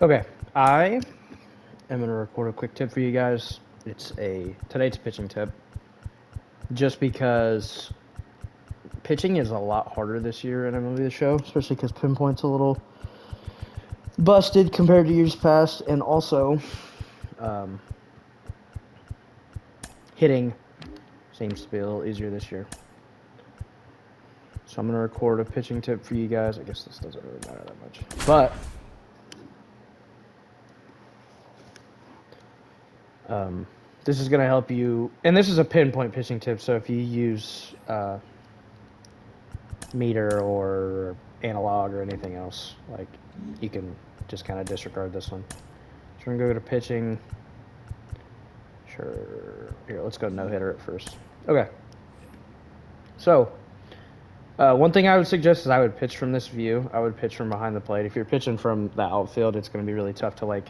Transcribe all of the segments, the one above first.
Okay, I am gonna record a quick tip for you guys. Today's a pitching tip, just because pitching is a lot harder this year in MLB The Show, especially because Pinpoint's a little busted compared to years past, and also um, hitting seems to be a little easier this year. So I'm gonna record a pitching tip for you guys. I guess this doesn't really matter that much, but this is gonna help you. And this is a pinpoint pitching tip. So if you use meter or analog or anything else, like, you can just kind of disregard this one. So we're gonna go to pitching. Sure. Here, let's go no hitter at first. Okay. So one thing I would suggest is I would pitch from this view. I would pitch from behind the plate. If you're pitching from the outfield, it's going to be really tough to, like,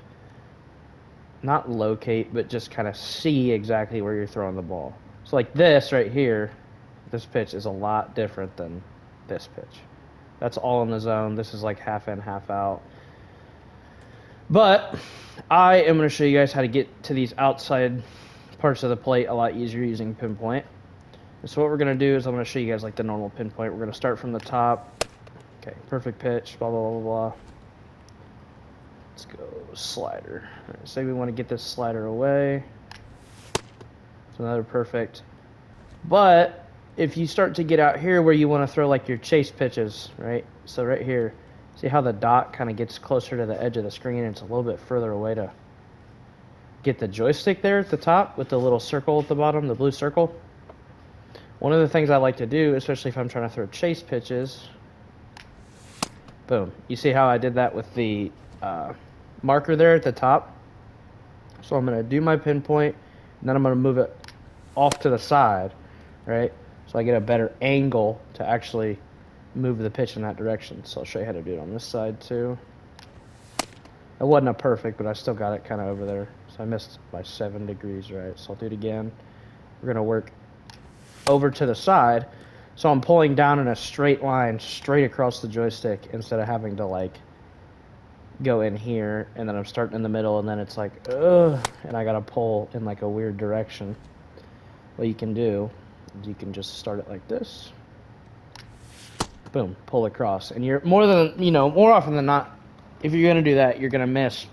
not locate, but just kind of see exactly where you're throwing the ball. So like this right here, this pitch is a lot different than this pitch. That's all in the zone. This is like half in, half out. But I am going to show you guys how to get to these outside parts of the plate a lot easier using Pinpoint. And so what we're going to do is I'm going to show you guys like the normal Pinpoint. We're going to start from the top. Okay, perfect pitch, blah, blah, blah, blah. Let's go slider. All right, say we want to get this slider away. It's another perfect. But if you start to get out here where you want to throw like your chase pitches, right? So right here, see how the dot kind of gets closer to the edge of the screen and it's a little bit further away to get the joystick there at the top with the little circle at the bottom, the blue circle. One of the things I like to do, especially if I'm trying to throw chase pitches, boom. You see how I did that with the marker there at the top? So I'm going to do my Pinpoint, and then I'm going to move it off to the side, right? So I get a better angle to actually move the pitch in that direction. So I'll show you how to do it on this side too. It wasn't a perfect, but I still got it kind of over there. So I missed by 7 degrees, right? So I'll do it again. We're going to work over to the side. So I'm pulling down in a straight line straight across the joystick instead of having to like go in here, and then I'm starting in the middle, and then it's like, ugh, and I gotta pull in like a weird direction. What you can do is you can just start it like this. Boom, pull across. And you're more often than not, if you're gonna do that, you're gonna miss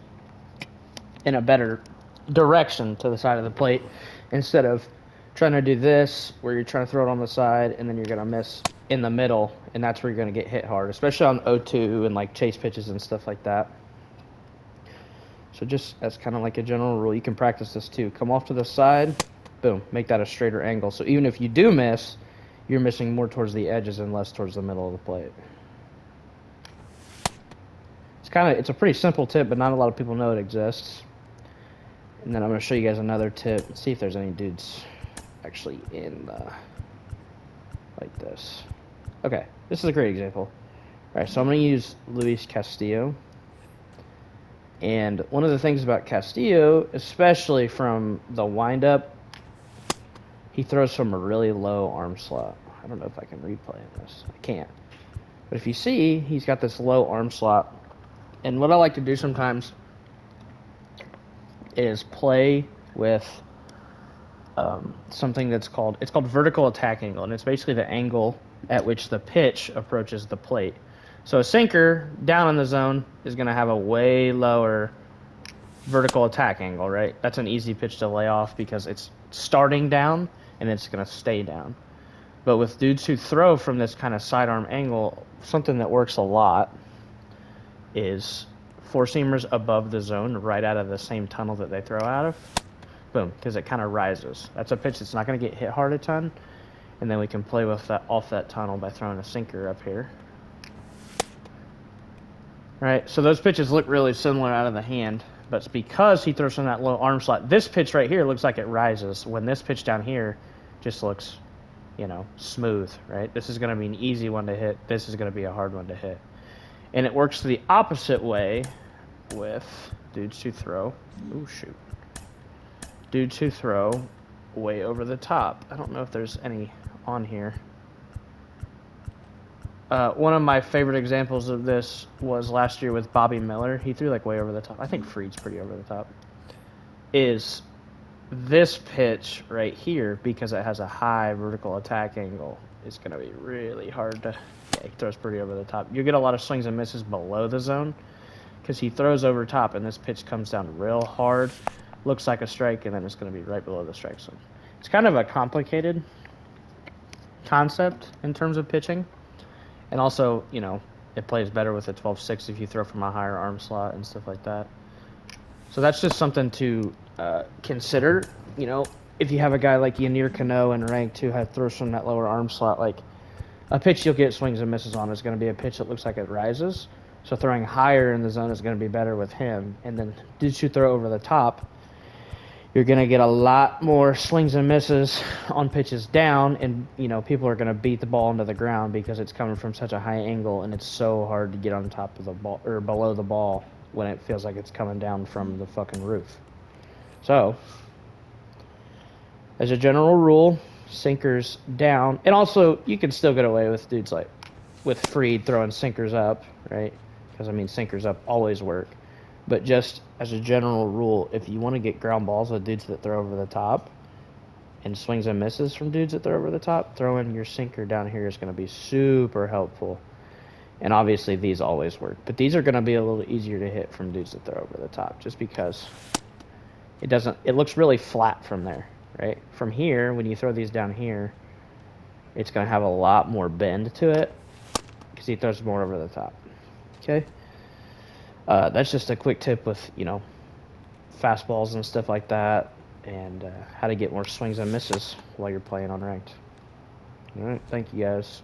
in a better direction to the side of the plate instead of trying to do this where you're trying to throw it on the side and then you're gonna miss in the middle, and that's where you're gonna get hit hard, especially on 0-2 and like chase pitches and stuff like that. So just as kind of like a general rule, you can practice this too. Come off to the side, boom, make that a straighter angle. So even if you do miss, you're missing more towards the edges and less towards the middle of the plate. It's a pretty simple tip, but not a lot of people know it exists. And then I'm going to show you guys another tip. See if there's any dudes actually in like this. Okay, this is a great example. All right, so I'm going to use Luis Castillo. And one of the things about Castillo, especially from the windup, he throws from a really low arm slot. I don't know if I can replay this. I can't. But if you see, he's got this low arm slot. And what I like to do sometimes is play with something it's called vertical attack angle, and it's basically the angle at which the pitch approaches the plate. So a sinker down in the zone is going to have a way lower vertical attack angle, right? That's an easy pitch to lay off because it's starting down and it's going to stay down. But with dudes who throw from this kind of sidearm angle, something that works a lot is four-seamers above the zone right out of the same tunnel that they throw out of. Boom, because it kind of rises. That's a pitch that's not going to get hit hard a ton. And then we can play with that off that tunnel by throwing a sinker up here. Right, so those pitches look really similar out of the hand, but it's because he throws from that low arm slot. This pitch right here looks like it rises, when this pitch down here just looks, smooth, right? This is going to be an easy one to hit. This is going to be a hard one to hit. And it works the opposite way with dudes who throw. Ooh, shoot. Dudes who throw way over the top. I don't know if there's any on here. One of my favorite examples of this was last year with Bobby Miller. He threw like way over the top. I think Freed's pretty over the top. Is this pitch right here, because it has a high vertical attack angle, is going to be really hard to... Yeah, he throws pretty over the top. You get a lot of swings and misses below the zone because he throws over top, and this pitch comes down real hard, looks like a strike, and then it's going to be right below the strike zone. It's kind of a complicated concept in terms of pitching. And also, you know, it plays better with a 12-6 if you throw from a higher arm slot and stuff like that. So that's just something to consider. You know, if you have a guy like Yanir Cano in ranked who throws from that lower arm slot, like a pitch you'll get swings and misses on is going to be a pitch that looks like it rises. So throwing higher in the zone is going to be better with him. And then did you throw over the top, you're going to get a lot more swings and misses on pitches down, and, you know, people are going to beat the ball into the ground because it's coming from such a high angle, and it's so hard to get on top of the ball or below the ball when it feels like it's coming down from the fucking roof. So, as a general rule, sinkers down. And also, you can still get away with dudes like with Freed throwing sinkers up, right? Because, I mean, sinkers up always work. But just as a general rule, if you want to get ground balls with dudes that throw over the top and swings and misses from dudes that throw over the top, throwing your sinker down here is going to be super helpful. And obviously these always work. But these are going to be a little easier to hit from dudes that throw over the top just because it looks really flat from there, right? From here, when you throw these down here, it's going to have a lot more bend to it because he throws more over the top. Okay? That's just a quick tip with, you know, fastballs and stuff like that, and how to get more swings and misses while you're playing on ranked. All right, thank you guys.